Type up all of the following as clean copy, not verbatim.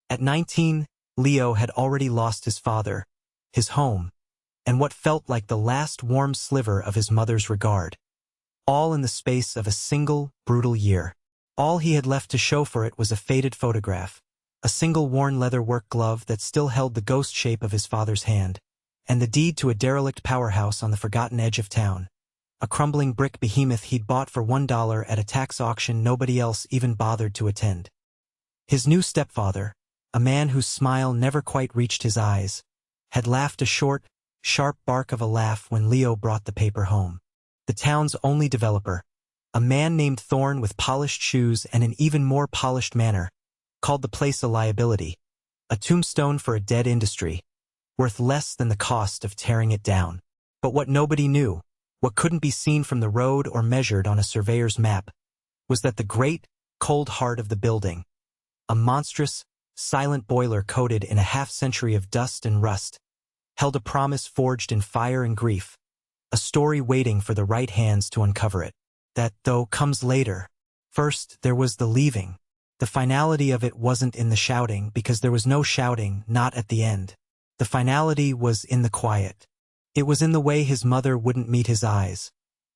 At 19, Leo had already lost his father, his home, and what felt like the last warm sliver of his mother's regard. All in the space of a single, brutal year. All he had left to show for it was a faded photograph, a single worn leather work glove that still held the ghost shape of his father's hand, and the deed to a derelict powerhouse on the forgotten edge of town. A crumbling brick behemoth he'd bought for $1 at a tax auction nobody else even bothered to attend. His new stepfather, a man whose smile never quite reached his eyes, had laughed a short, sharp bark of a laugh when Leo brought the paper home. The town's only developer, a man named Thorne with polished shoes and an even more polished manner, called the place a liability, a tombstone for a dead industry, worth less than the cost of tearing it down. But what nobody knew, what couldn't be seen from the road or measured on a surveyor's map, was that the great, cold heart of the building, a monstrous, silent boiler coated in a half-century of dust and rust, held a promise forged in fire and grief, a story waiting for the right hands to uncover it. That, though, comes later. First, there was the leaving. The finality of it wasn't in the shouting, because there was no shouting, not at the end. The finality was in the quiet. It was in the way his mother wouldn't meet his eyes,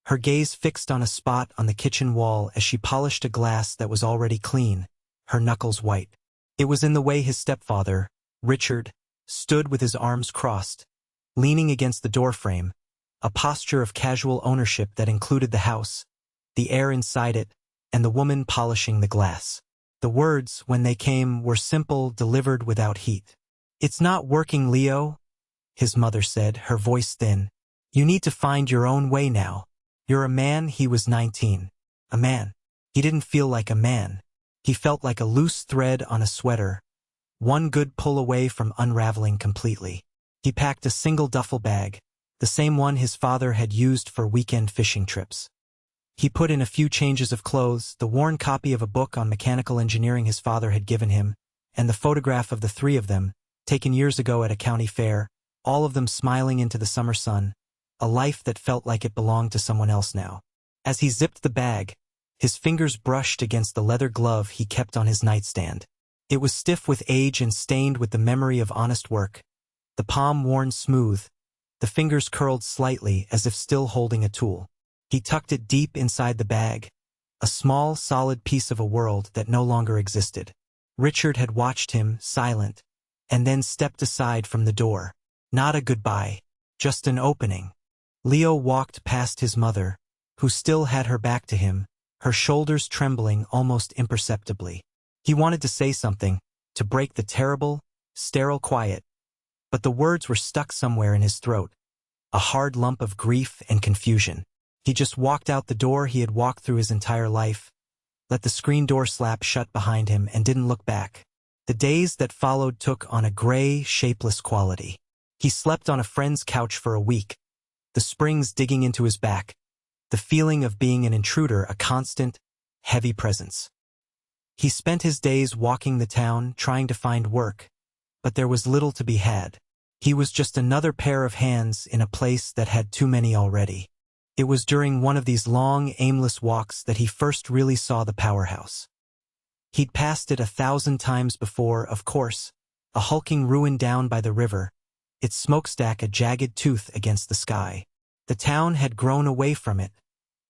her gaze fixed on a spot on the kitchen wall as she polished a glass that was already clean, her knuckles white. It was in the way his stepfather, Richard, stood with his arms crossed, leaning against the doorframe, a posture of casual ownership that included the house, the air inside it, and the woman polishing the glass. The words, when they came, were simple, delivered without heat. "It's not working, Leo," his mother said, her voice thin. "You need to find your own way now. You're a man." He was 19. A man. He didn't feel like a man. He felt like a loose thread on a sweater, one good pull away from unraveling completely. He packed a single duffel bag, the same one his father had used for weekend fishing trips. He put in a few changes of clothes, the worn copy of a book on mechanical engineering his father had given him, and the photograph of the three of them, taken years ago at a county fair, all of them smiling into the summer sun, a life that felt like it belonged to someone else now. As he zipped the bag, his fingers brushed against the leather glove he kept on his nightstand. It was stiff with age and stained with the memory of honest work, the palm worn smooth, the fingers curled slightly as if still holding a tool. He tucked it deep inside the bag, a small, solid piece of a world that no longer existed. Richard had watched him, silent, and then stepped aside from the door. Not a goodbye, just an opening. Leo walked past his mother, who still had her back to him, her shoulders trembling almost imperceptibly. He wanted to say something, to break the terrible, sterile quiet, but the words were stuck somewhere in his throat, a hard lump of grief and confusion. He just walked out the door he had walked through his entire life, let the screen door slap shut behind him, and didn't look back. The days that followed took on a gray, shapeless quality. He slept on a friend's couch for a week, the springs digging into his back, the feeling of being an intruder a constant, heavy presence. He spent his days walking the town, trying to find work, but there was little to be had. He was just another pair of hands in a place that had too many already. It was during one of these long, aimless walks that he first really saw the powerhouse. He'd passed it 1,000 times before, of course, a hulking ruin down by the river, its smokestack a jagged tooth against the sky. The town had grown away from it,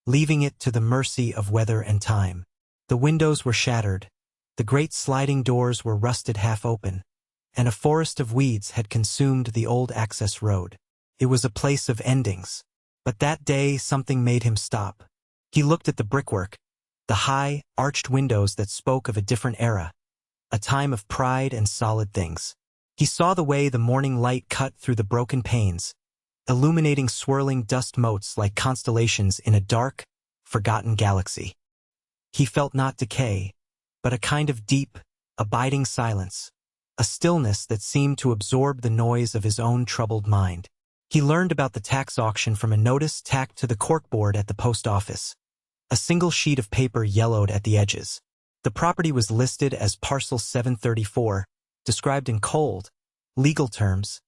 leaving it to the mercy of weather and time. The windows were shattered, the great sliding doors were rusted half open, and a forest of weeds had consumed the old access road. It was a place of endings. But that day something made him stop. He looked at the brickwork, the high, arched windows that spoke of a different era, a time of pride and solid things. He saw the way the morning light cut through the broken panes, illuminating swirling dust motes like constellations in a dark, forgotten galaxy. He felt not decay, but a kind of deep, abiding silence, a stillness that seemed to absorb the noise of his own troubled mind. He learned about the tax auction from a notice tacked to the corkboard at the post office. A single sheet of paper yellowed at the edges. The property was listed as Parcel 734, described in cold, legal terms.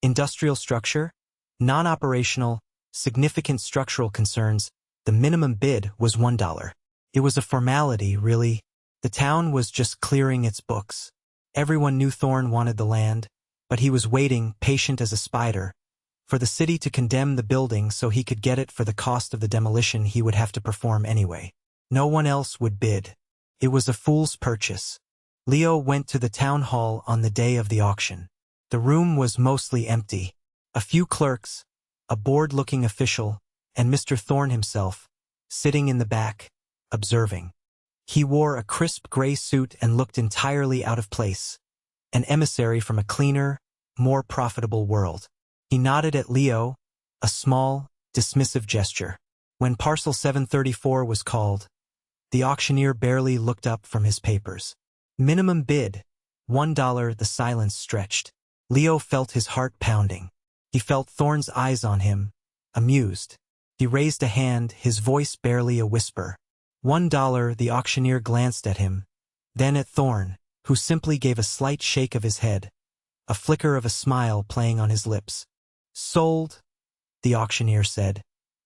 Industrial structure, non-operational, significant structural concerns. The minimum bid was $1. It was a formality, really. The town was just clearing its books. Everyone knew Thorne wanted the land, but he was waiting, patient as a spider, for the city to condemn the building so he could get it for the cost of the demolition he would have to perform anyway. No one else would bid. It was a fool's purchase. Leo went to the town hall on the day of the auction. The room was mostly empty. A few clerks, a bored-looking official, and Mr. Thorne himself, sitting in the back, observing. He wore a crisp gray suit and looked entirely out of place, an emissary from a cleaner, more profitable world. He nodded at Leo, a small, dismissive gesture. When parcel 734 was called, the auctioneer barely looked up from his papers. Minimum bid, $1. The silence stretched. Leo felt his heart pounding. He felt Thorne's eyes on him, amused. He raised a hand, his voice barely a whisper. $1. The auctioneer glanced at him, then at Thorne, who simply gave a slight shake of his head, a flicker of a smile playing on his lips. Sold, the auctioneer said,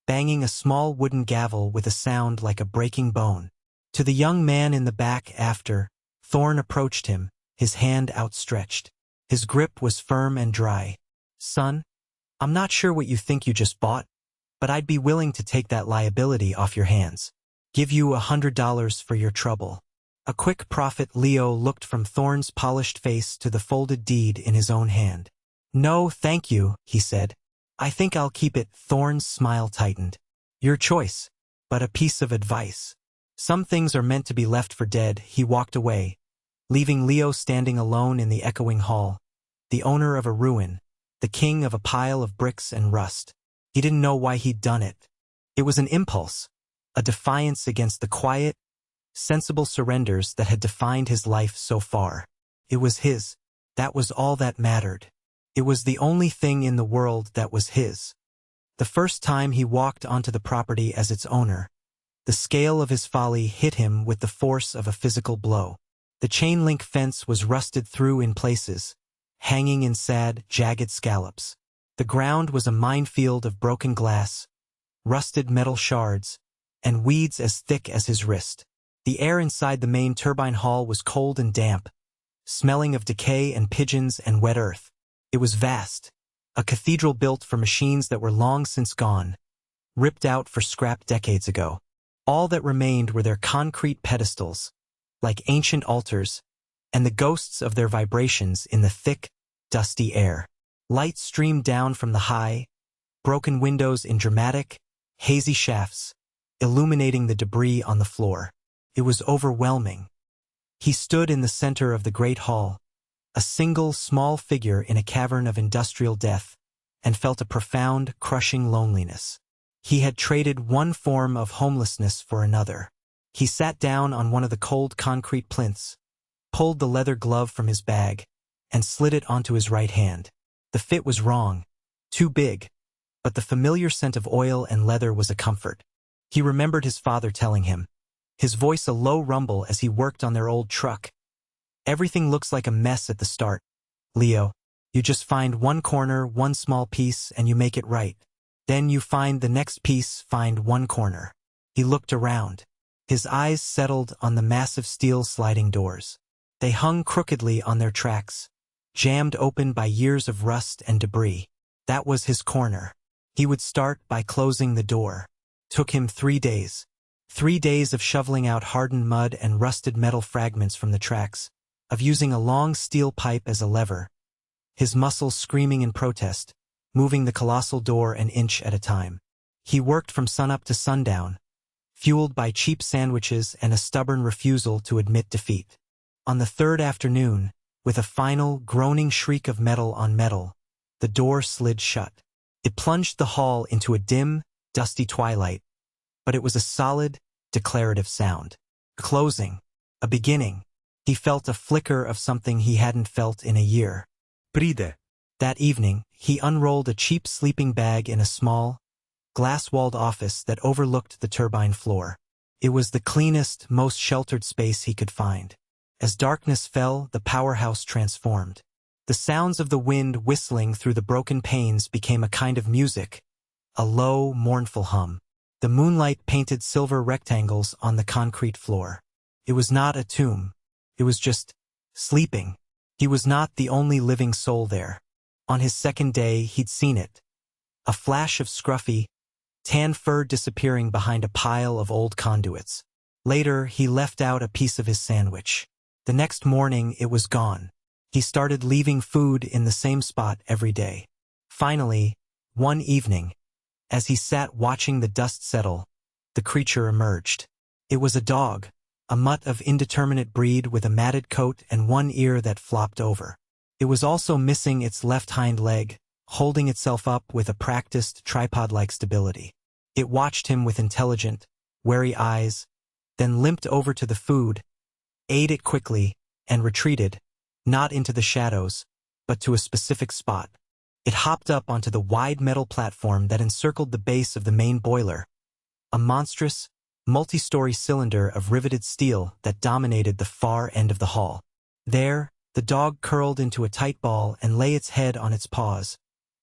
banging a small wooden gavel with a sound like a breaking bone. To the young man in the back after, Thorne approached him, his hand outstretched. His grip was firm and dry. Son, I'm not sure what you think you just bought, but I'd be willing to take that liability off your hands. Give you $100 for your trouble. A quick profit. Leo looked from Thorne's polished face to the folded deed in his own hand. No, thank you, he said. I think I'll keep it. Thorne's smile tightened. Your choice, but a piece of advice. Some things are meant to be left for dead. He walked away, leaving Leo standing alone in the echoing hall, the owner of a ruin, the king of a pile of bricks and rust. He didn't know why he'd done it. It was an impulse, a defiance against the quiet, sensible surrenders that had defined his life so far. It was his. That was all that mattered. It was the only thing in the world that was his. The first time he walked onto the property as its owner, the scale of his folly hit him with the force of a physical blow. The chain-link fence was rusted through in places, hanging in sad, jagged scallops. The ground was a minefield of broken glass, rusted metal shards, and weeds as thick as his wrist. The air inside the main turbine hall was cold and damp, smelling of decay and pigeons and wet earth. It was vast, a cathedral built for machines that were long since gone, ripped out for scrap decades ago. All that remained were their concrete pedestals, like ancient altars, and the ghosts of their vibrations in the thick, dusty air. Light streamed down from the high, broken windows in dramatic, hazy shafts, illuminating the debris on the floor. It was overwhelming. He stood in the center of the great hall, a single small figure in a cavern of industrial death, and felt a profound, crushing loneliness. He had traded one form of homelessness for another. He sat down on one of the cold concrete plinths, pulled the leather glove from his bag, and slid it onto his right hand. The fit was wrong, too big, but the familiar scent of oil and leather was a comfort. He remembered his father telling him, his voice a low rumble as he worked on their old truck. Everything looks like a mess at the start, Leo. You just find one corner, one small piece, and you make it right. Then you find the next piece, find one corner. He looked around. His eyes settled on the massive steel sliding doors. They hung crookedly on their tracks, jammed open by years of rust and debris. That was his corner. He would start by closing the door. Took him 3 days. 3 days of shoveling out hardened mud and rusted metal fragments from the tracks, of using a long steel pipe as a lever, his muscles screaming in protest, moving the colossal door an inch at a time. He worked from sunup to sundown, fueled by cheap sandwiches and a stubborn refusal to admit defeat. On the third afternoon, with a final, groaning shriek of metal on metal, the door slid shut. It plunged the hall into a dim, dusty twilight, but it was a solid, declarative sound. Closing. A beginning. He felt a flicker of something he hadn't felt in a year. Bride. That evening, he unrolled a cheap sleeping bag in a small, glass-walled office that overlooked the turbine floor. It was the cleanest, most sheltered space he could find. As darkness fell, the powerhouse transformed. The sounds of the wind whistling through the broken panes became a kind of music, a low, mournful hum. The moonlight painted silver rectangles on the concrete floor. It was not a tomb. It was just sleeping. He was not the only living soul there. On his second day, he'd seen it. A flash of scruffy, tan fur disappearing behind a pile of old conduits. Later, he left out a piece of his sandwich. The next morning, it was gone. He started leaving food in the same spot every day. Finally, one evening, as he sat watching the dust settle, the creature emerged. It was a dog, a mutt of indeterminate breed with a matted coat and one ear that flopped over. It was also missing its left hind leg, holding itself up with a practiced tripod-like stability. It watched him with intelligent, wary eyes, then limped over to the food, ate it quickly, and retreated, not into the shadows, but to a specific spot. It hopped up onto the wide metal platform that encircled the base of the main boiler, a monstrous, multi-story cylinder of riveted steel that dominated the far end of the hall. There, the dog curled into a tight ball and lay its head on its paws,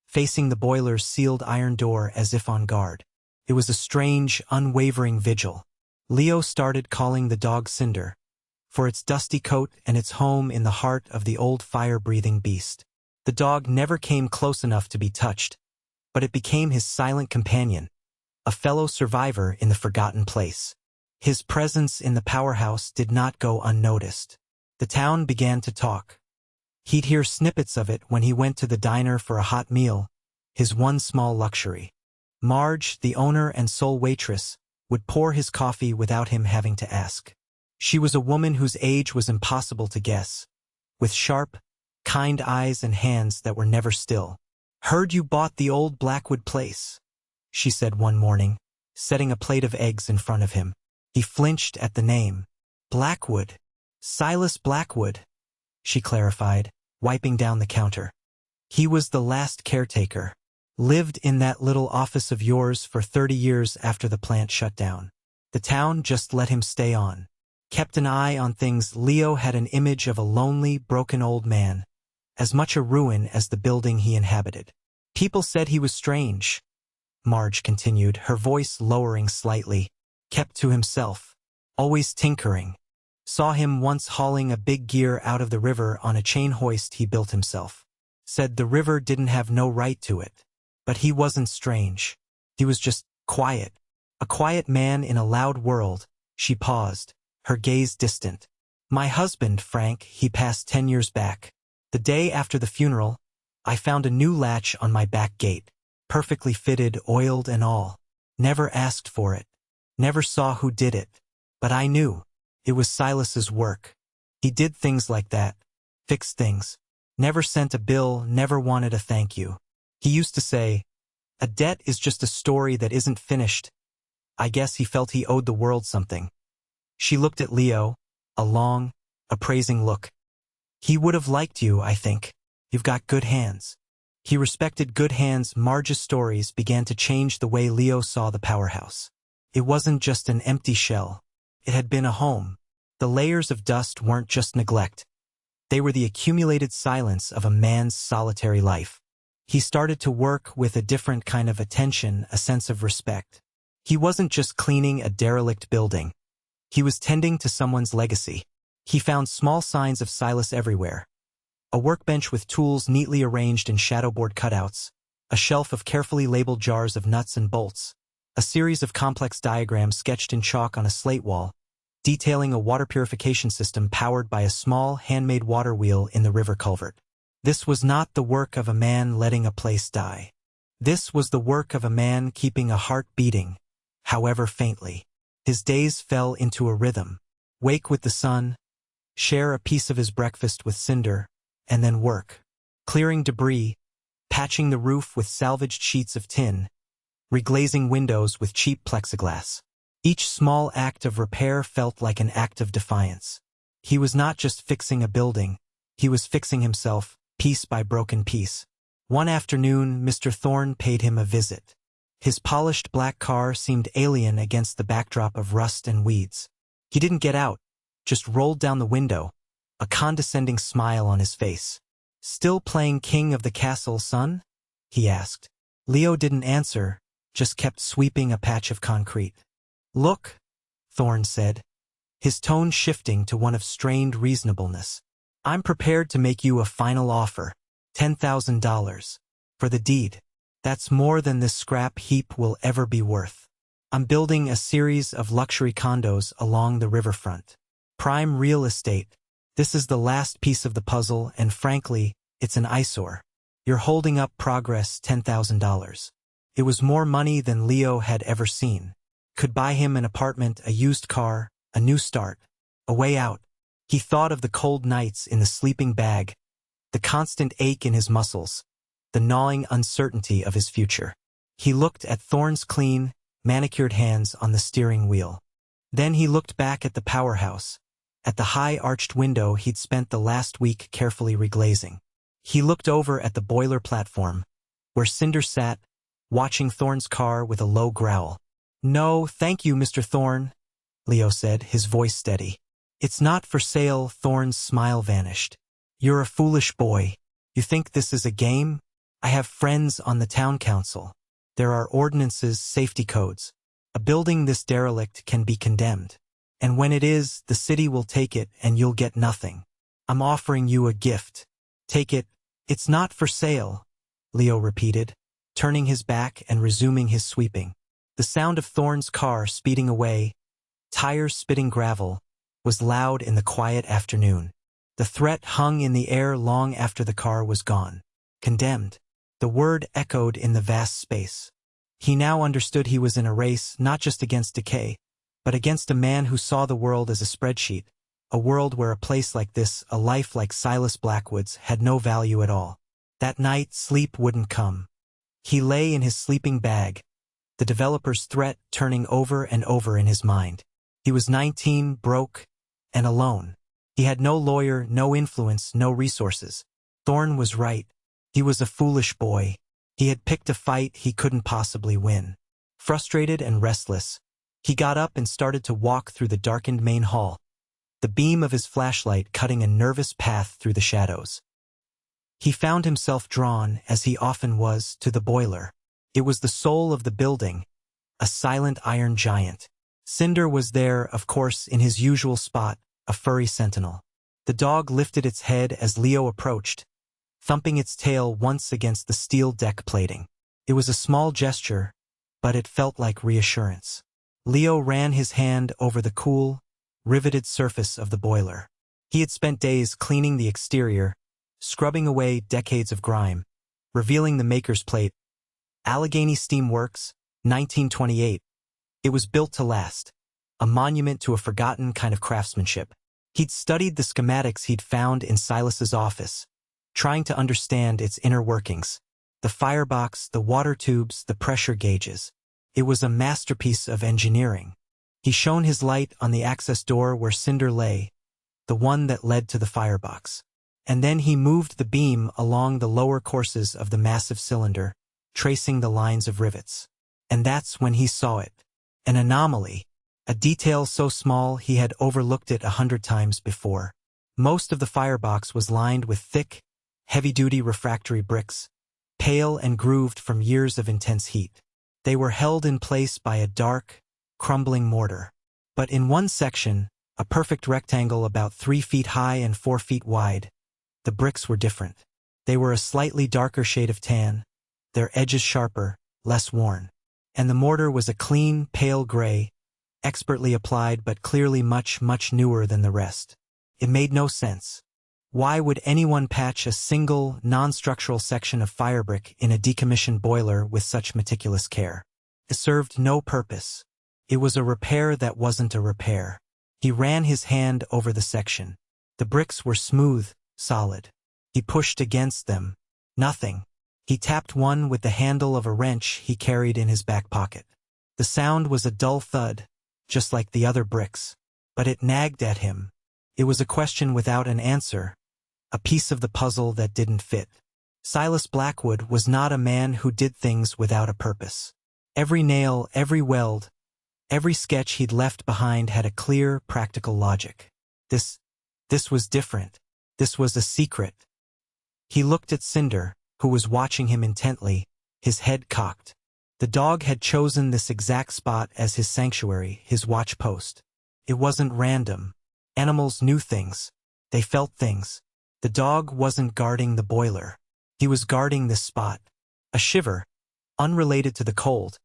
facing the boiler's sealed iron door as if on guard. It was a strange, unwavering vigil. Leo started calling the dog Cinder, for its dusty coat and its home in the heart of the old fire-breathing beast. The dog never came close enough to be touched, but it became his silent companion, a fellow survivor in the forgotten place. His presence in the powerhouse did not go unnoticed. The town began to talk. He'd hear snippets of it when he went to the diner for a hot meal, his one small luxury. Marge, the owner and sole waitress, would pour his coffee without him having to ask. She was a woman whose age was impossible to guess, with sharp, kind eyes and hands that were never still. "Heard you bought the old Blackwood place," she said one morning, setting a plate of eggs in front of him. He flinched at the name. "Blackwood. Silas Blackwood," she clarified, wiping down the counter. "He was the last caretaker. Lived in that little office of yours for 30 years after the plant shut down. The town just let him stay on. Kept an eye on things." Leo had an image of a lonely, broken old man, as much a ruin as the building he inhabited. "People said he was strange," Marge continued, her voice lowering slightly. "Kept to himself. Always tinkering. Saw him once hauling a big gear out of the river on a chain hoist he built himself. Said the river didn't have no right to it. But he wasn't strange. He was just quiet. A quiet man in a loud world." She paused, her gaze distant. "My husband, Frank, he passed 10 years back. The day after the funeral, I found a new latch on my back gate, perfectly fitted, oiled and all. Never asked for it. Never saw who did it. But I knew. It was Silas's work. He did things like that. Fixed things. Never sent a bill, never wanted a thank you. He used to say, 'A debt is just a story that isn't finished.' I guess he felt he owed the world something." She looked at Leo, a long, appraising look. "He would have liked you, I think. You've got good hands." He respected good hands. Marge's stories began to change the way Leo saw the powerhouse. It wasn't just an empty shell. It had been a home. The layers of dust weren't just neglect. They were the accumulated silence of a man's solitary life. He started to work with a different kind of attention, a sense of respect. He wasn't just cleaning a derelict building. He was tending to someone's legacy. He found small signs of Silas everywhere. A workbench with tools neatly arranged in shadowboard cutouts, a shelf of carefully labeled jars of nuts and bolts, a series of complex diagrams sketched in chalk on a slate wall, detailing a water purification system powered by a small, handmade water wheel in the river culvert. This was not the work of a man letting a place die. This was the work of a man keeping a heart beating, however faintly. His days fell into a rhythm. Wake with the sun, share a piece of his breakfast with Cinder, and then work. Clearing debris, patching the roof with salvaged sheets of tin, reglazing windows with cheap plexiglass. Each small act of repair felt like an act of defiance. He was not just fixing a building, he was fixing himself, piece by broken piece. One afternoon, Mr. Thorne paid him a visit. His polished black car seemed alien against the backdrop of rust and weeds. He didn't get out, just rolled down the window, a condescending smile on his face. "Still playing King of the Castle, son?" he asked. Leo didn't answer, just kept sweeping a patch of concrete. "Look," Thorne said, his tone shifting to one of strained reasonableness. I'm prepared to make you a final offer. $10,000. For the deed. That's more than this scrap heap will ever be worth. I'm building a series of luxury condos along the riverfront. Prime real estate. This is the last piece of the puzzle, and frankly, it's an eyesore. You're holding up progress. $10,000. It was more money than Leo had ever seen. Could buy him an apartment, a used car, a new start, a way out. He thought of the cold nights in the sleeping bag, the constant ache in his muscles, the gnawing uncertainty of his future. He looked at Thorne's clean, manicured hands on the steering wheel. Then he looked back at the powerhouse, at the high arched window he'd spent the last week carefully reglazing. He looked over at the boiler platform, where Cinder sat, watching Thorne's car with a low growl. "No, thank you, Mr. Thorne," Leo said, his voice steady. "It's not for sale." Thorne's smile vanished. "You're a foolish boy. You think this is a game? I have friends on the town council. There are ordinances, safety codes. A building this derelict can be condemned. And when it is, the city will take it and you'll get nothing. I'm offering you a gift. Take it." "It's not for sale," Leo repeated, turning his back and resuming his sweeping. The sound of Thorne's car speeding away, tires spitting gravel, was loud in the quiet afternoon. The threat hung in the air long after the car was gone. Condemned. The word echoed in the vast space. He now understood he was in a race not just against decay, but against a man who saw the world as a spreadsheet, a world where a place like this, a life like Silas Blackwood's, had no value at all. That night, sleep wouldn't come. He lay in his sleeping bag, the developer's threat turning over and over in his mind. He was 19, broke, and alone. He had no lawyer, no influence, no resources. Thorne was right. He was a foolish boy. He had picked a fight he couldn't possibly win. Frustrated and restless, he got up and started to walk through the darkened main hall, the beam of his flashlight cutting a nervous path through the shadows. He found himself drawn, as he often was, to the boiler. It was the soul of the building, a silent iron giant. Cinder was there, of course, in his usual spot, a furry sentinel. The dog lifted its head as Leo approached, thumping its tail once against the steel deck plating. It was a small gesture, but it felt like reassurance. Leo ran his hand over the cool, riveted surface of the boiler. He had spent days cleaning the exterior, scrubbing away decades of grime, revealing the maker's plate. Allegheny Steam Works, 1928. It was built to last, a monument to a forgotten kind of craftsmanship. He'd studied the schematics he'd found in Silas's office, trying to understand its inner workings. The firebox, the water tubes, the pressure gauges. It was a masterpiece of engineering. He shone his light on the access door where Cinder lay, the one that led to the firebox. And then he moved the beam along the lower courses of the massive cylinder, tracing the lines of rivets. And that's when he saw it. An anomaly. A detail so small he had overlooked it 100 times before. Most of the firebox was lined with thick, heavy-duty refractory bricks, pale and grooved from years of intense heat. They were held in place by a dark, crumbling mortar. But in one section, a perfect rectangle about 3 feet high and 4 feet wide, the bricks were different. They were a slightly darker shade of tan, their edges sharper, less worn. And the mortar was a clean, pale gray, expertly applied but clearly much, much newer than the rest. It made no sense. Why would anyone patch a single, non-structural section of firebrick in a decommissioned boiler with such meticulous care? It served no purpose. It was a repair that wasn't a repair. He ran his hand over the section. The bricks were smooth, solid. He pushed against them. Nothing. He tapped one with the handle of a wrench he carried in his back pocket. The sound was a dull thud, just like the other bricks. But it nagged at him. It was a question without an answer, a piece of the puzzle that didn't fit. Silas Blackwood was not a man who did things without a purpose. Every nail, every weld, every sketch he'd left behind had a clear, practical logic. This was different. This was a secret. He looked at Cinder, who was watching him intently, his head cocked. The dog had chosen this exact spot as his sanctuary, his watch post. It wasn't random. Animals knew things. They felt things. The dog wasn't guarding the boiler. He was guarding this spot. A shiver, unrelated to the cold,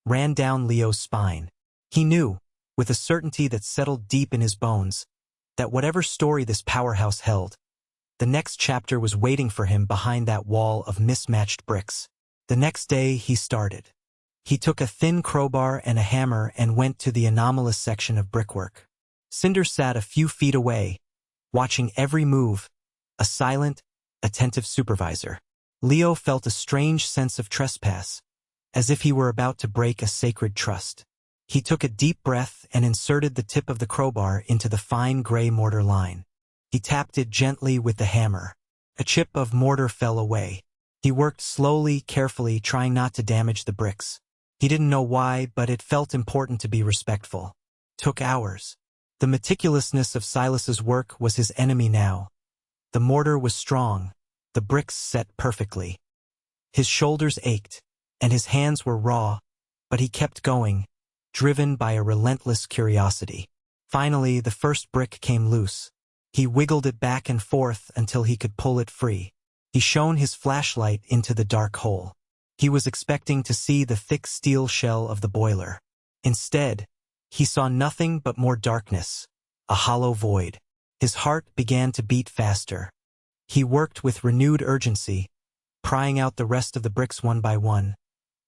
ran down Leo's spine. He knew, with a certainty that settled deep in his bones, that whatever story this powerhouse held, the next chapter was waiting for him behind that wall of mismatched bricks. The next day he started. He took a thin crowbar and a hammer and went to the anomalous section of brickwork. Cinder sat a few feet away, watching every move, a silent, attentive supervisor. Leo felt a strange sense of trespass, as if he were about to break a sacred trust. He took a deep breath and inserted the tip of the crowbar into the fine gray mortar line. He tapped it gently with the hammer. A chip of mortar fell away. He worked slowly, carefully, trying not to damage the bricks. He didn't know why, but it felt important to be respectful. Took hours. The meticulousness of Silas's work was his enemy now. The mortar was strong, the bricks set perfectly. His shoulders ached, and his hands were raw, but he kept going, driven by a relentless curiosity. Finally, the first brick came loose. He wiggled it back and forth until he could pull it free. He shone his flashlight into the dark hole. He was expecting to see the thick steel shell of the boiler. Instead, he saw nothing but more darkness, a hollow void. His heart began to beat faster. He worked with renewed urgency, prying out the rest of the bricks one by one,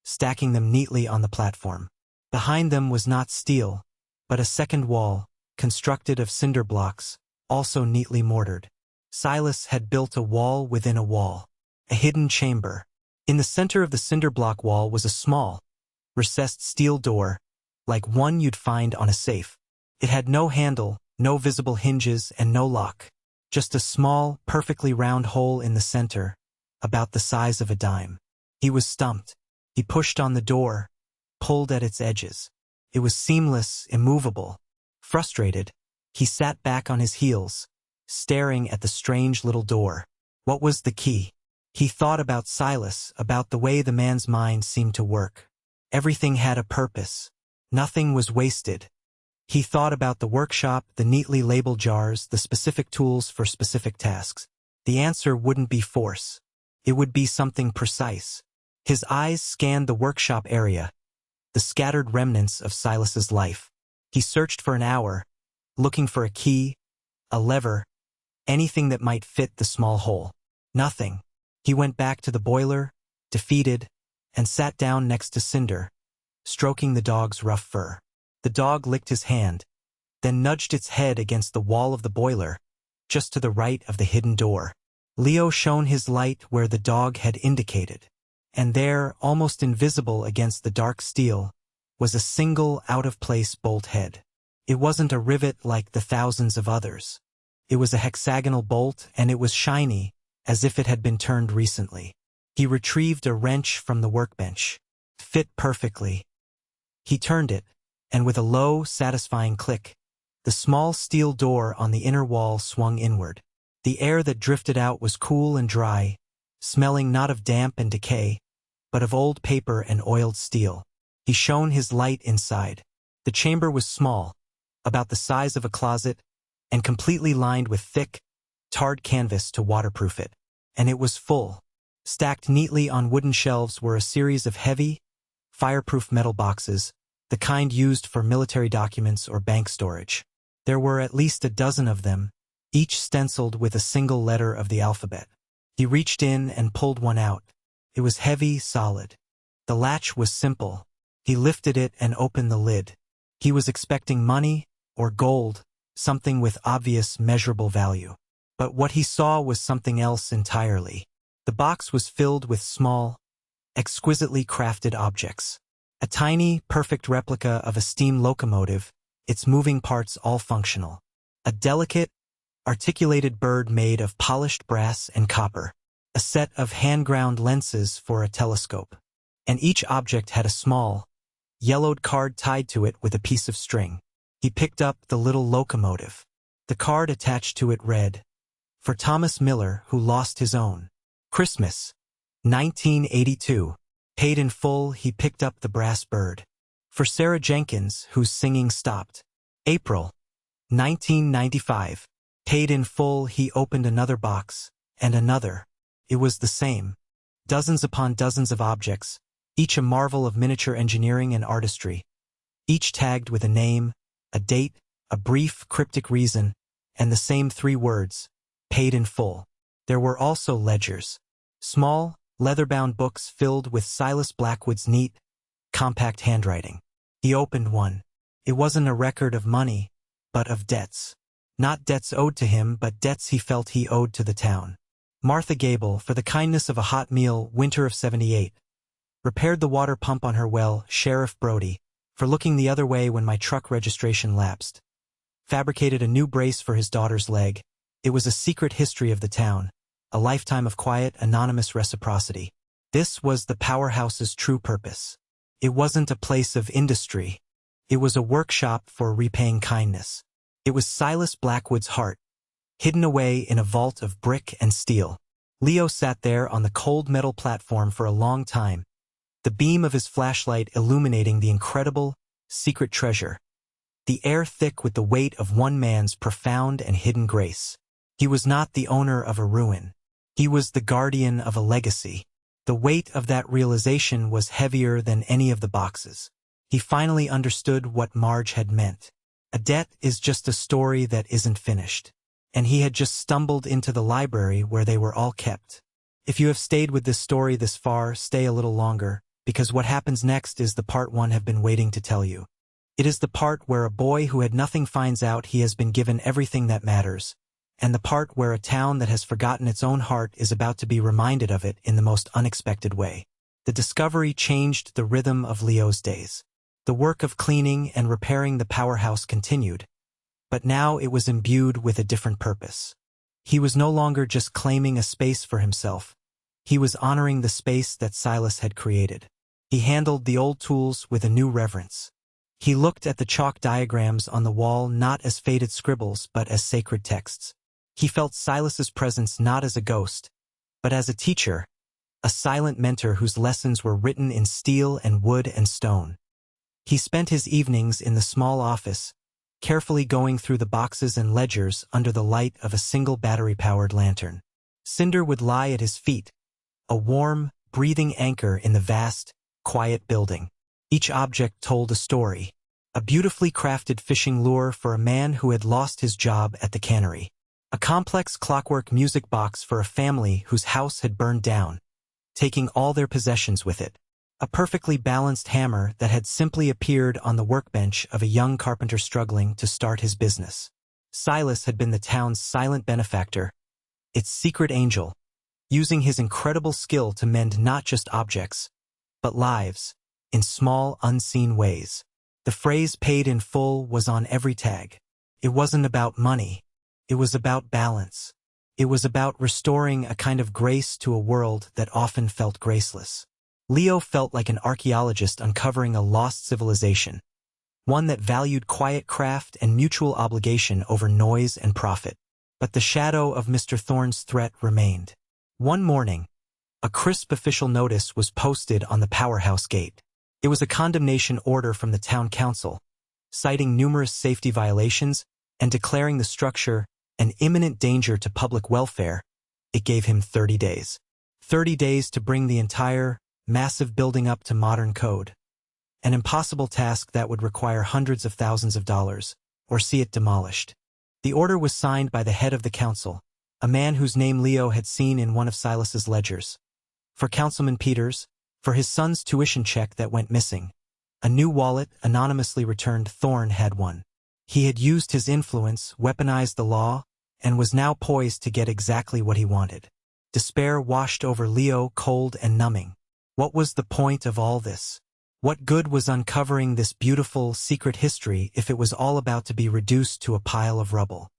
stacking them neatly on the platform. Behind them was not steel, but a second wall, constructed of cinder blocks, also neatly mortared. Silas had built a wall within a wall, a hidden chamber. In the center of the cinder block wall was a small, recessed steel door, like one you'd find on a safe. It had no handle, no visible hinges, and no lock. Just a small, perfectly round hole in the center, about the size of a dime. He was stumped. He pushed on the door, pulled at its edges. It was seamless, immovable. Frustrated, he sat back on his heels, staring at the strange little door. What was the key? He thought about Silas, about the way the man's mind seemed to work. Everything had a purpose. Nothing was wasted. He thought about the workshop, the neatly labeled jars, the specific tools for specific tasks. The answer wouldn't be force. It would be something precise. His eyes scanned the workshop area, the scattered remnants of Silas's life. He searched for an hour, looking for a key, a lever, anything that might fit the small hole. Nothing. He went back to the boiler, defeated, and sat down next to Cinder, stroking the dog's rough fur. The dog licked his hand, then nudged its head against the wall of the boiler, just to the right of the hidden door. Leo shone his light where the dog had indicated, and there, almost invisible against the dark steel, was a single out-of-place bolt head. It wasn't a rivet like the thousands of others. It was a hexagonal bolt, and it was shiny, as if it had been turned recently. He retrieved a wrench from the workbench. Fit perfectly. He turned it, and with a low, satisfying click, the small steel door on the inner wall swung inward. The air that drifted out was cool and dry, smelling not of damp and decay, but of old paper and oiled steel. He shone his light inside. The chamber was small, about the size of a closet, and completely lined with thick, tarred canvas to waterproof it. And it was full. Stacked neatly on wooden shelves were a series of heavy, fireproof metal boxes, the kind used for military documents or bank storage. There were at least a dozen of them, each stenciled with a single letter of the alphabet. He reached in and pulled one out. It was heavy, solid. The latch was simple. He lifted it and opened the lid. He was expecting money or gold, something with obvious measurable value. But what he saw was something else entirely. The box was filled with small, exquisitely crafted objects. A tiny, perfect replica of a steam locomotive, its moving parts all functional. A delicate, articulated bird made of polished brass and copper. A set of hand-ground lenses for a telescope. And each object had a small, yellowed card tied to it with a piece of string. He picked up the little locomotive. The card attached to it read, "For Thomas Miller, who lost his own. Christmas, 1982. Paid in full." He picked up the brass bird. "For Sarah Jenkins, whose singing stopped. April, 1995. Paid in full, he opened another box, and another. It was the same. Dozens upon dozens of objects, each a marvel of miniature engineering and artistry, each tagged with a name, a date, a brief, cryptic reason, and the same 3 words, paid in full. There were also ledgers. Small, leather-bound books filled with Silas Blackwood's neat, compact handwriting. He opened one. It wasn't a record of money, but of debts. Not debts owed to him, but debts he felt he owed to the town. Martha Gable, for the kindness of a hot meal, winter of '78. Repaired the water pump on her well, Sheriff Brody, for looking the other way when my truck registration lapsed. Fabricated a new brace for his daughter's leg. It was a secret history of the town, a lifetime of quiet, anonymous reciprocity. This was the powerhouse's true purpose. It wasn't a place of industry. It was a workshop for repaying kindness. It was Silas Blackwood's heart, hidden away in a vault of brick and steel. Leo sat there on the cold metal platform for a long time, the beam of his flashlight illuminating the incredible, secret treasure. The air thick with the weight of one man's profound and hidden grace. He was not the owner of a ruin. He was the guardian of a legacy. The weight of that realization was heavier than any of the boxes. He finally understood what Marge had meant. A debt is just a story that isn't finished. And he had just stumbled into the library where they were all kept. If you have stayed with this story this far, stay a little longer, because what happens next is the part one have been waiting to tell you. It is the part where a boy who had nothing finds out he has been given everything that matters, and the part where a town that has forgotten its own heart is about to be reminded of it in the most unexpected way. The discovery changed the rhythm of Leo's days. The work of cleaning and repairing the powerhouse continued, but now it was imbued with a different purpose. He was no longer just claiming a space for himself. He was honoring the space that Silas had created. He handled the old tools with a new reverence. He looked at the chalk diagrams on the wall not as faded scribbles but as sacred texts. He felt Silas's presence not as a ghost, but as a teacher, a silent mentor whose lessons were written in steel and wood and stone. He spent his evenings in the small office, carefully going through the boxes and ledgers under the light of a single battery-powered lantern. Cinder would lie at his feet, a warm, breathing anchor in the vast, quiet building. Each object told a story. A beautifully crafted fishing lure for a man who had lost his job at the cannery. A complex clockwork music box for a family whose house had burned down, taking all their possessions with it. A perfectly balanced hammer that had simply appeared on the workbench of a young carpenter struggling to start his business. Silas had been the town's silent benefactor, its secret angel, using his incredible skill to mend not just objects, but lives, in small, unseen ways. The phrase paid in full was on every tag. It wasn't about money. It was about balance. It was about restoring a kind of grace to a world that often felt graceless. Leo felt like an archaeologist uncovering a lost civilization, one that valued quiet craft and mutual obligation over noise and profit. But the shadow of Mr. Thorne's threat remained. One morning, a crisp official notice was posted on the powerhouse gate. It was a condemnation order from the town council, citing numerous safety violations and declaring the structure an imminent danger to public welfare. It gave him 30 days. 30 days to bring the entire, massive building up to modern code. An impossible task that would require hundreds of thousands of dollars, or see it demolished. The order was signed by the head of the council, a man whose name Leo had seen in one of Silas's ledgers. For Councilman Peters, for his son's tuition check that went missing. A new wallet, anonymously returned. Thorne had one. He had used his influence, weaponized the law, and was now poised to get exactly what he wanted. Despair washed over Leo, cold and numbing. What was the point of all this? What good was uncovering this beautiful, secret history if it was all about to be reduced to a pile of rubble?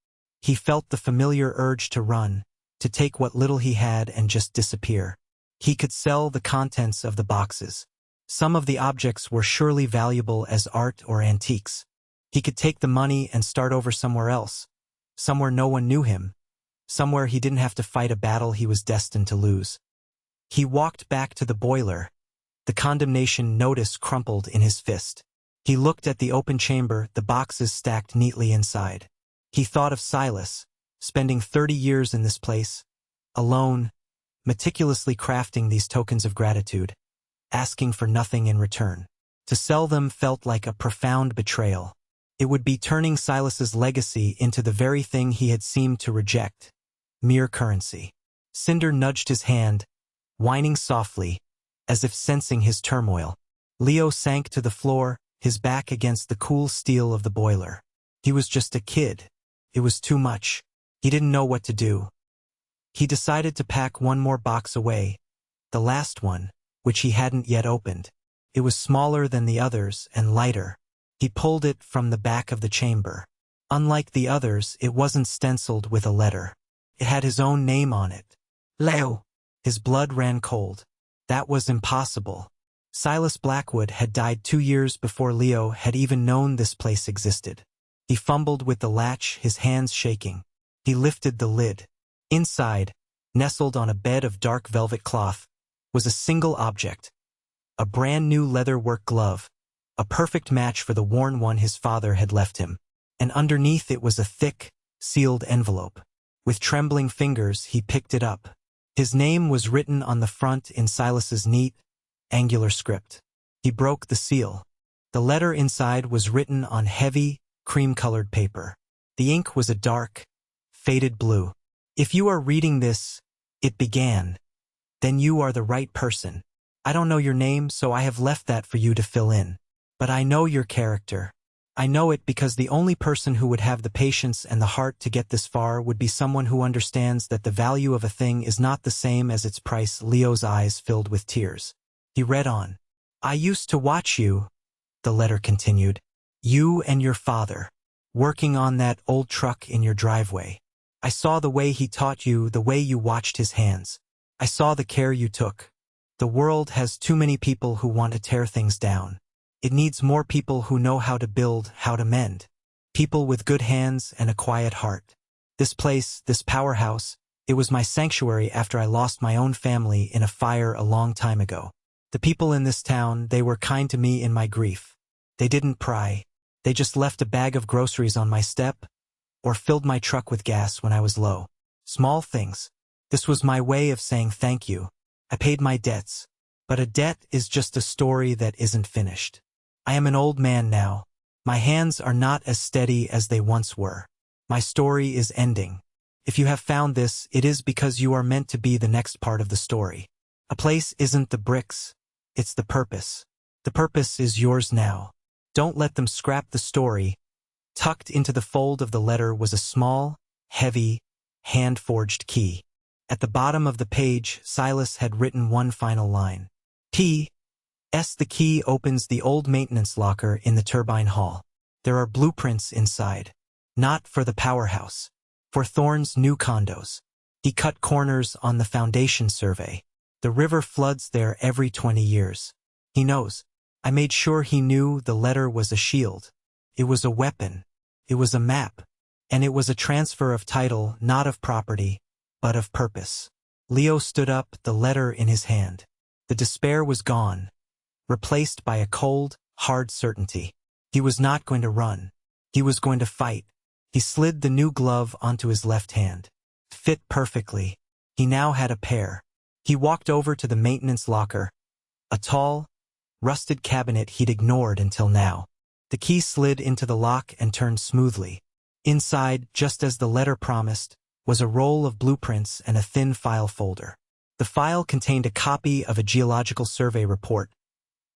He felt the familiar urge to run, to take what little he had and just disappear. He could sell the contents of the boxes. Some of the objects were surely valuable as art or antiques. He could take the money and start over somewhere else, somewhere no one knew him, somewhere he didn't have to fight a battle he was destined to lose. He walked back to the boiler, the condemnation notice crumpled in his fist. He looked at the open chamber, the boxes stacked neatly inside. He thought of Silas, spending 30 years in this place, alone, meticulously crafting these tokens of gratitude, asking for nothing in return. To sell them felt like a profound betrayal. It would be turning Silas's legacy into the very thing he had seemed to reject, mere currency. Cinder nudged his hand, whining softly, as if sensing his turmoil. Leo sank to the floor, his back against the cool steel of the boiler. He was just a kid. It was too much. He didn't know what to do. He decided to pack one more box away, the last one, which he hadn't yet opened. It was smaller than the others and lighter. He pulled it from the back of the chamber. Unlike the others, it wasn't stenciled with a letter. It had his own name on it. Leo. His blood ran cold. That was impossible. Silas Blackwood had died 2 years before Leo had even known this place existed. He fumbled with the latch, his hands shaking. He lifted the lid. Inside, nestled on a bed of dark velvet cloth, was a single object. A brand new leather-work glove, a perfect match for the worn one his father had left him. And underneath it was a thick, sealed envelope. With trembling fingers, he picked it up. His name was written on the front in Silas's neat, angular script. He broke the seal. The letter inside was written on heavy, cream-colored paper. The ink was a dark, faded blue. If you are reading this, it began, then you are the right person. I don't know your name, so I have left that for you to fill in. But I know your character. I know it because the only person who would have the patience and the heart to get this far would be someone who understands that the value of a thing is not the same as its price. Leo's eyes filled with tears. He read on. I used to watch you, the letter continued, you and your father, working on that old truck in your driveway. I saw the way he taught you, the way you watched his hands. I saw the care you took. The world has too many people who want to tear things down. It needs more people who know how to build, how to mend. People with good hands and a quiet heart. This place, this powerhouse, it was my sanctuary after I lost my own family in a fire a long time ago. The people in this town, they were kind to me in my grief. They didn't pry. They just left a bag of groceries on my step or filled my truck with gas when I was low. Small things. This was my way of saying thank you. I paid my debts. But a debt is just a story that isn't finished. I am an old man now. My hands are not as steady as they once were. My story is ending. If you have found this, it is because you are meant to be the next part of the story. A place isn't the bricks, it's the purpose. The purpose is yours now. Don't let them scrap the story. Tucked into the fold of the letter was a small, heavy, hand-forged key. At the bottom of the page, Silas had written one final line. P.S. The key opens the old maintenance locker in the turbine hall. There are blueprints inside. Not for the powerhouse. For Thorne's new condos. He cut corners on the foundation survey. The river floods there every 20 years. He knows. I made sure he knew the letter was a shield. It was a weapon. It was a map. And it was a transfer of title, not of property, but of purpose. Leo stood up, the letter in his hand. The despair was gone, replaced by a cold, hard certainty. He was not going to run. He was going to fight. He slid the new glove onto his left hand. Fit perfectly. He now had a pair. He walked over to the maintenance locker, a tall, rusted cabinet he'd ignored until now. The key slid into the lock and turned smoothly. Inside, just as the letter promised, was a roll of blueprints and a thin file folder. The file contained a copy of a geological survey report,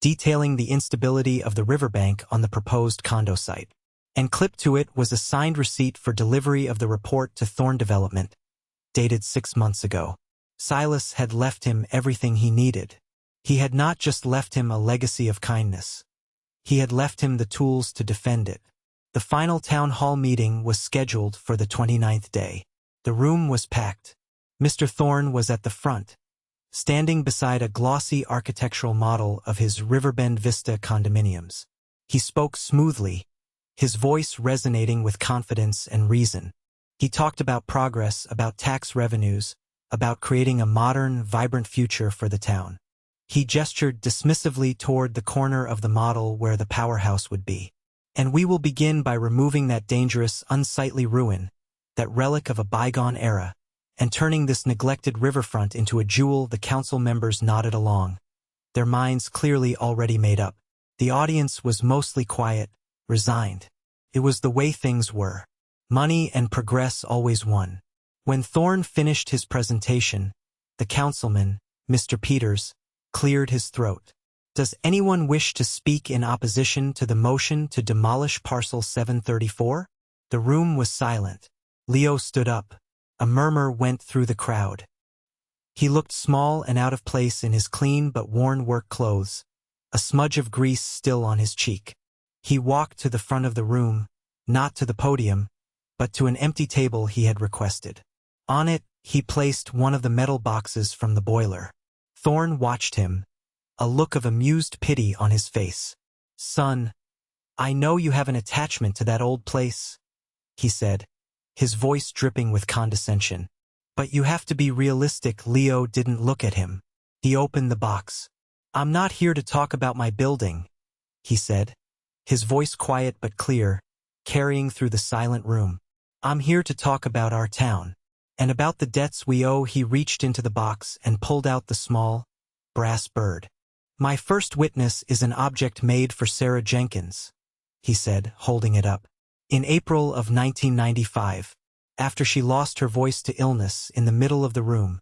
detailing the instability of the riverbank on the proposed condo site. And clipped to it was a signed receipt for delivery of the report to Thorne Development, dated 6 months ago. Silas had left him everything he needed. He had not just left him a legacy of kindness. He had left him the tools to defend it. The final town hall meeting was scheduled for the 29th day. The room was packed. Mr. Thorne was at the front, standing beside a glossy architectural model of his Riverbend Vista condominiums. He spoke smoothly, his voice resonating with confidence and reason. He talked about progress, about tax revenues, about creating a modern, vibrant future for the town. He gestured dismissively toward the corner of the model where the powerhouse would be. And we will begin by removing that dangerous, unsightly ruin, that relic of a bygone era, and turning this neglected riverfront into a jewel. The council members nodded along, their minds clearly already made up. The audience was mostly quiet, resigned. It was the way things were. Money and progress always won. When Thorne finished his presentation, the councilman, Mr. Peters, cleared his throat. Does anyone wish to speak in opposition to the motion to demolish Parcel 734? The room was silent. Leo stood up. A murmur went through the crowd. He looked small and out of place in his clean but worn work clothes, a smudge of grease still on his cheek. He walked to the front of the room, not to the podium, but to an empty table he had requested. On it, he placed one of the metal boxes from the boiler. Thorne watched him, a look of amused pity on his face. "Son, I know you have an attachment to that old place," he said, his voice dripping with condescension. "But you have to be realistic." Leo didn't look at him. He opened the box. "I'm not here to talk about my building," he said, his voice quiet but clear, carrying through the silent room. "I'm here to talk about our town, and about the debts we owe." He reached into the box and pulled out the small, brass bird. "My first witness is an object made for Sarah Jenkins," he said, holding it up. "In April of 1995, after she lost her voice to illness in the middle of the room,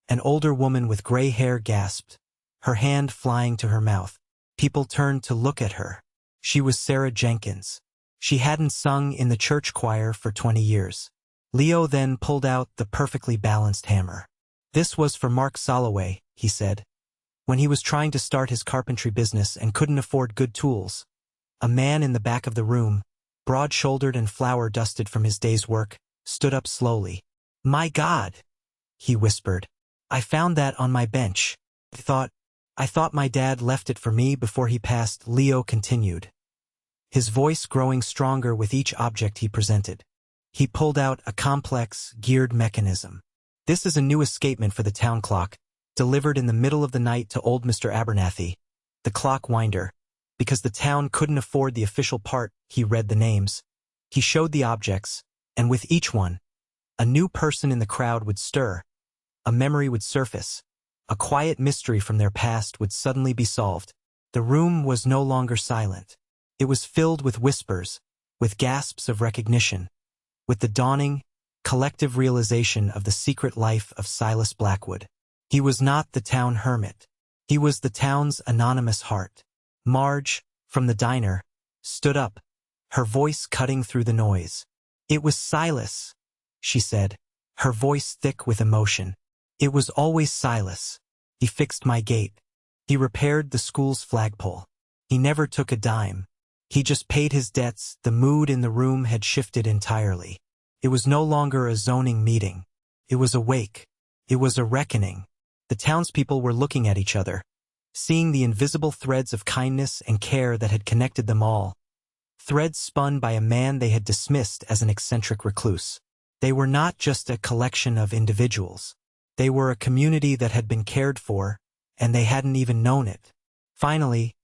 an older woman with gray hair gasped, her hand flying to her mouth. People turned to look at her. She was Sarah Jenkins. She hadn't sung in the church choir for 20 years. Leo then pulled out the perfectly balanced hammer. "This was for Mark Soloway," he said, "when he was trying to start his carpentry business and couldn't afford good tools." A man in the back of the room, broad-shouldered and flour-dusted from his day's work, stood up slowly. "My God," he whispered. "I found that on my bench. I thought my dad left it for me before he passed." Leo continued, his voice growing stronger with each object he presented. He pulled out a complex, geared mechanism. "This is a new escapement for the town clock, delivered in the middle of the night to old Mr. Abernathy, the clock winder. Because the town couldn't afford the official part," he read the names. He showed the objects, and with each one, a new person in the crowd would stir, a memory would surface, a quiet mystery from their past would suddenly be solved. The room was no longer silent. It was filled with whispers, with gasps of recognition, with the dawning, collective realization of the secret life of Silas Blackwood. He was not the town hermit. He was the town's anonymous heart. Marge, from the diner, stood up, her voice cutting through the noise. "It was Silas," she said, her voice thick with emotion. "It was always Silas. He fixed my gate. He repaired the school's flagpole. He never took a dime. He just paid his debts." The mood in the room had shifted entirely. It was no longer a zoning meeting. It was a wake. It was a reckoning. The townspeople were looking at each other, seeing the invisible threads of kindness and care that had connected them all. Threads spun by a man they had dismissed as an eccentric recluse. They were not just a collection of individuals. They were a community that had been cared for, and they hadn't even known it. Finally,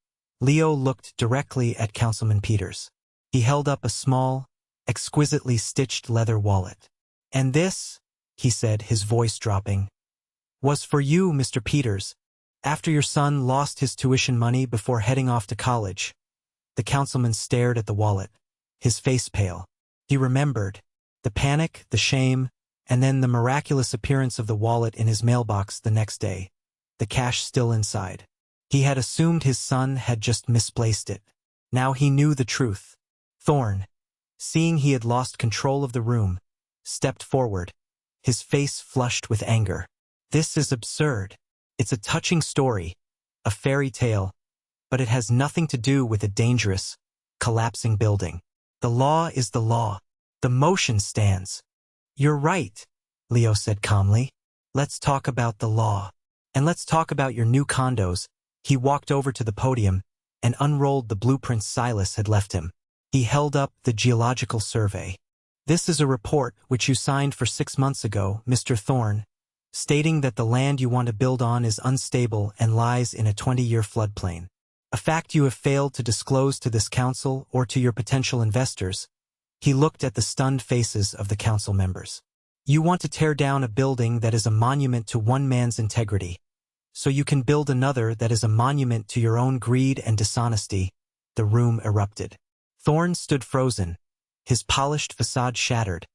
Leo looked directly at Councilman Peters. He held up a small, exquisitely stitched leather wallet. "And this," he said, his voice dropping, "was for you, Mr. Peters, after your son lost his tuition money before heading off to college." The councilman stared at the wallet, his face pale. He remembered the panic, the shame, and then the miraculous appearance of the wallet in his mailbox the next day, the cash still inside. He had assumed his son had just misplaced it. Now he knew the truth. Thorne, seeing he had lost control of the room, stepped forward, his face flushed with anger. "This is absurd. It's a touching story, a fairy tale, but it has nothing to do with a dangerous, collapsing building. The law is the law. The motion stands." "You're right," Leo said calmly. "Let's talk about the law. And let's talk about your new condos." He walked over to the podium and unrolled the blueprints Silas had left him. He held up the geological survey. "This is a report which you signed for 6 months ago, Mr. Thorne, stating that the land you want to build on is unstable and lies in a 20-year floodplain. A fact you have failed to disclose to this council or to your potential investors. He looked at the stunned faces of the council members. You want to tear down a building that is a monument to one man's integrity, so you can build another that is a monument to your own greed and dishonesty. The room erupted. Thorne stood frozen, his polished facade shattered,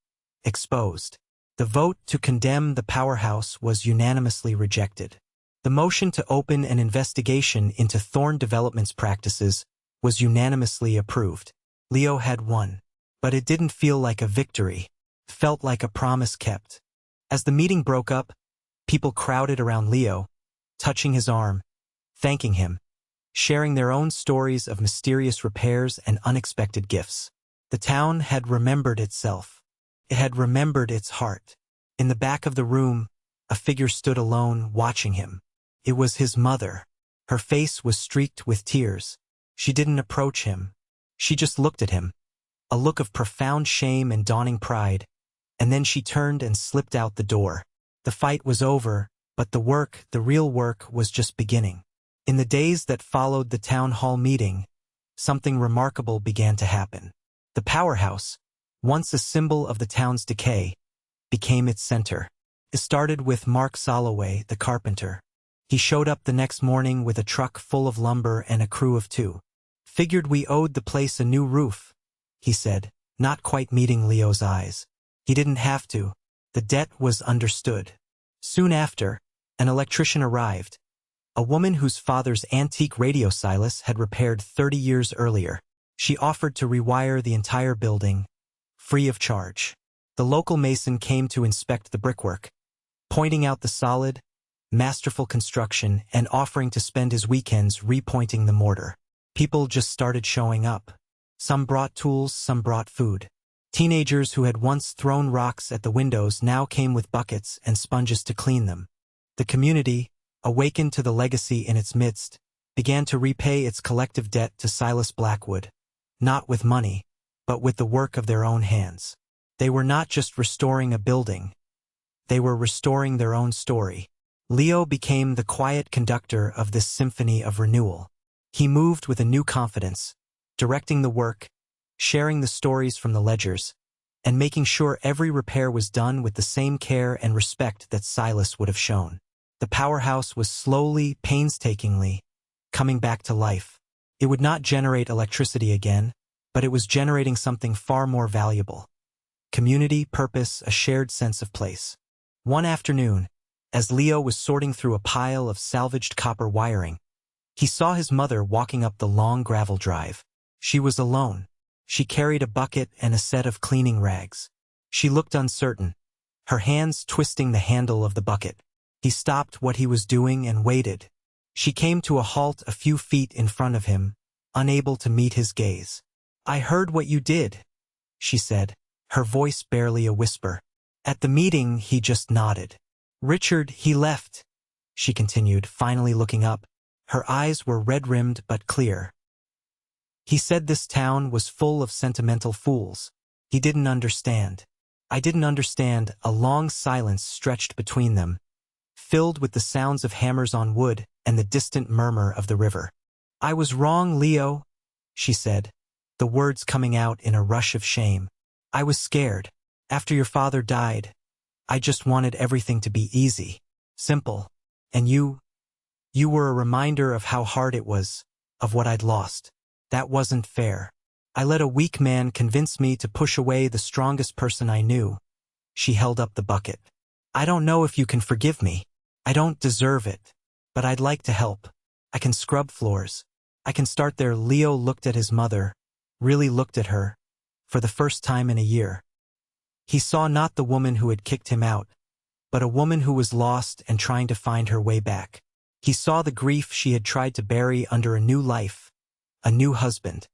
exposed. The vote to condemn the powerhouse was unanimously rejected. The motion to open an investigation into Thorne Development's practices was unanimously approved. Leo had won, but it didn't feel like a victory. It felt like a promise kept. As the meeting broke up, people crowded around Leo, touching his arm, thanking him, sharing their own stories of mysterious repairs and unexpected gifts. The town had remembered itself. It had remembered its heart. In the back of the room, a figure stood alone, watching him. It was his mother. Her face was streaked with tears. She didn't approach him. She just looked at him, a look of profound shame and dawning pride, and then she turned and slipped out the door. The fight was over, but the real work, was just beginning. In the days that followed the town hall meeting, something remarkable began to happen. The powerhouse, once a symbol of the town's decay, became its center. It started with Mark Soloway, the carpenter. He showed up the next morning with a truck full of lumber and a crew of 2. Figured we owed the place a new roof, he said, not quite meeting Leo's eyes. He didn't have to. The debt was understood. Soon after, an electrician arrived, a woman whose father's antique radio silence had repaired 30 years earlier. She offered to rewire the entire building, free of charge. The local mason came to inspect the brickwork, pointing out the solid, masterful construction and offering to spend his weekends repointing the mortar. People just started showing up. Some brought tools, some brought food. Teenagers who had once thrown rocks at the windows now came with buckets and sponges to clean them. The community, awakened to the legacy in its midst, began to repay its collective debt to Silas Blackwood, not with money, but with the work of their own hands. They were not just restoring a building. They were restoring their own story. Leo became the quiet conductor of this symphony of renewal. He moved with a new confidence, directing the work, sharing the stories from the ledgers, and making sure every repair was done with the same care and respect that Silas would have shown. The powerhouse was slowly, painstakingly, coming back to life. It would not generate electricity again, but it was generating something far more valuable. Community, purpose, a shared sense of place. One afternoon, as Leo was sorting through a pile of salvaged copper wiring, he saw his mother walking up the long gravel drive. She was alone. She carried a bucket and a set of cleaning rags. She looked uncertain, her hands twisting the handle of the bucket. He stopped what he was doing and waited. She came to a halt a few feet in front of him, unable to meet his gaze. "I heard what you did," she said, her voice barely a whisper. At the meeting, he just nodded. "Richard, he left," she continued, finally looking up. Her eyes were red-rimmed but clear. "He said this town was full of sentimental fools. He didn't understand." I didn't understand. A long silence stretched between them, filled with the sounds of hammers on wood and the distant murmur of the river. "I was wrong, Leo," she said, the words coming out in a rush of shame. "I was scared. After your father died, I just wanted everything to be easy, simple. And you were a reminder of how hard it was, of what I'd lost. That wasn't fair. I let a weak man convince me to push away the strongest person I knew." She held up the bucket. "I don't know if you can forgive me. I don't deserve it. But I'd like to help. I can scrub floors. I can start there." Leo looked at his mother, really looked at her, for the first time in a year. He saw not the woman who had kicked him out, but a woman who was lost and trying to find her way back. He saw the grief she had tried to bury under a new life, a new husband.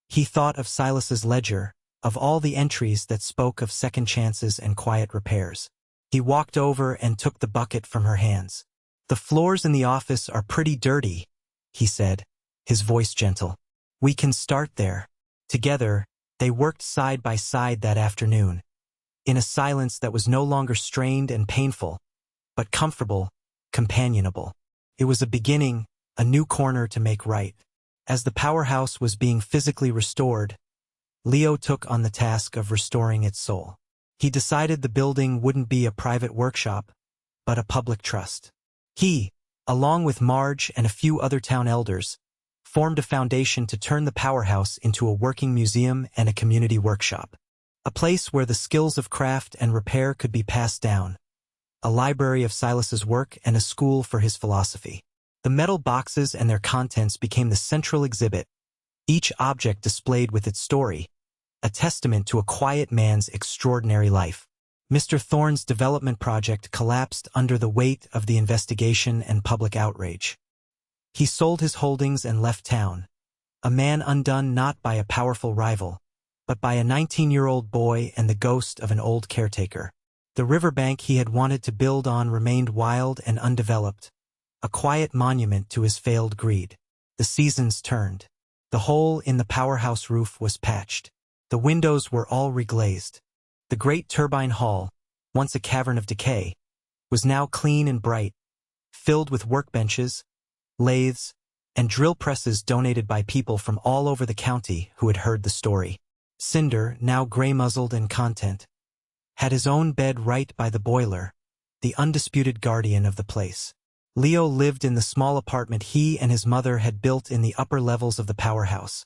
He thought of Silas's ledger, of all the entries that spoke of second chances and quiet repairs. He walked over and took the bucket from her hands. "The floors in the office are pretty dirty," he said, his voice gentle. "We can start there." Together, they worked side by side that afternoon, in a silence that was no longer strained and painful, but comfortable, companionable. It was a beginning, a new corner to make right. As the powerhouse was being physically restored, Leo took on the task of restoring its soul. He decided the building wouldn't be a private workshop, but a public trust. He, along with Marge and a few other town elders, formed a foundation to turn the powerhouse into a working museum and a community workshop. A place where the skills of craft and repair could be passed down. A library of Silas's work and a school for his philosophy. The metal boxes and their contents became the central exhibit, each object displayed with its story, a testament to a quiet man's extraordinary life. Mr. Thorne's development project collapsed under the weight of the investigation and public outrage. He sold his holdings and left town, a man undone not by a powerful rival, but by a 19-year-old boy and the ghost of an old caretaker. The riverbank he had wanted to build on remained wild and undeveloped, a quiet monument to his failed greed. The seasons turned. The hole in the powerhouse roof was patched. The windows were all reglazed. The great turbine hall, once a cavern of decay, was now clean and bright, filled with workbenches, lathes, and drill presses donated by people from all over the county who had heard the story. Cinder, now gray-muzzled and content, had his own bed right by the boiler, the undisputed guardian of the place. Leo lived in the small apartment he and his mother had built in the upper levels of the powerhouse,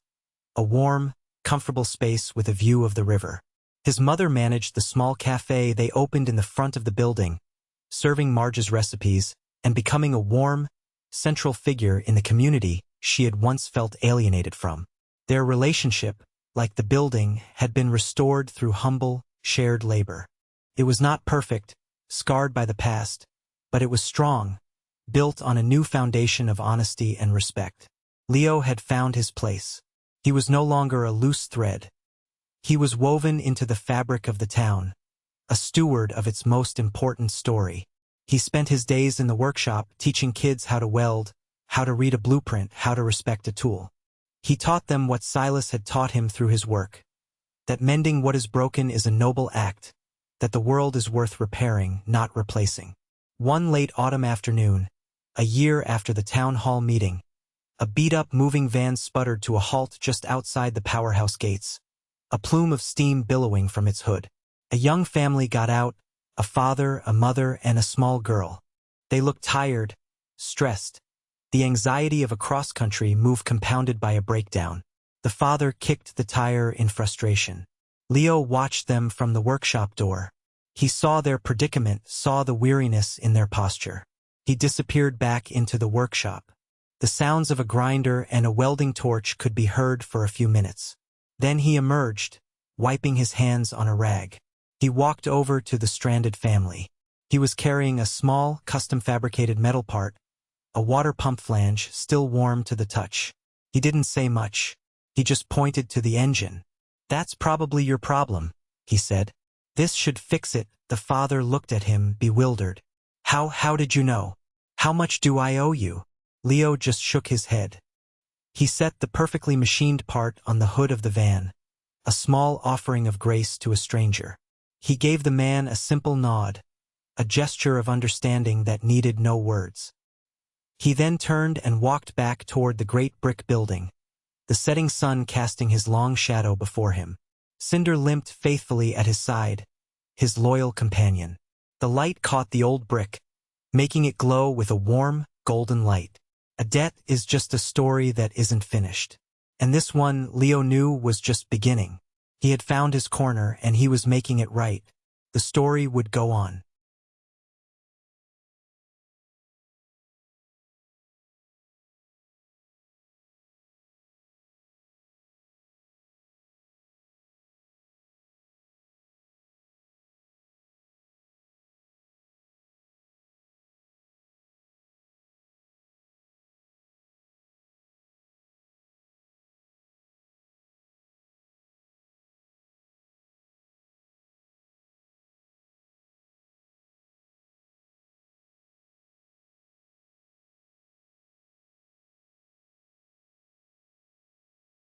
a warm, comfortable space with a view of the river. His mother managed the small cafe they opened in the front of the building, serving Marge's recipes and becoming a warm, central figure in the community she had once felt alienated from. Their relationship, like the building, had been restored through humble, shared labor. It was not perfect, scarred by the past, but it was strong, built on a new foundation of honesty and respect. Leo had found his place. He was no longer a loose thread. He was woven into the fabric of the town, a steward of its most important story. He spent his days in the workshop teaching kids how to weld, how to read a blueprint, how to respect a tool. He taught them what Silas had taught him through his work, that mending what is broken is a noble act, that the world is worth repairing, not replacing. One late autumn afternoon, a year after the town hall meeting, a beat-up moving van sputtered to a halt just outside the powerhouse gates, a plume of steam billowing from its hood. A young family got out, a father, a mother, and a small girl. They looked tired, stressed, the anxiety of a cross-country move compounded by a breakdown. The father kicked the tire in frustration. Leo watched them from the workshop door. He saw their predicament, saw the weariness in their posture. He disappeared back into the workshop. The sounds of a grinder and a welding torch could be heard for a few minutes. Then he emerged, wiping his hands on a rag. He walked over to the stranded family. He was carrying a small, custom-fabricated metal part, a water pump flange still warm to the touch. He didn't say much. He just pointed to the engine. "That's probably your problem," he said. "This should fix it." The father looked at him, bewildered. How did you know? How much do I owe you?" Leo just shook his head. He set the perfectly machined part on the hood of the van, a small offering of grace to a stranger. He gave the man a simple nod, a gesture of understanding that needed no words. He then turned and walked back toward the great brick building, the setting sun casting his long shadow before him. Cinder limped faithfully at his side, his loyal companion. The light caught the old brick, making it glow with a warm, golden light. A debt is just a story that isn't finished. And this one, Leo knew, was just beginning. He had found his corner and he was making it right. The story would go on.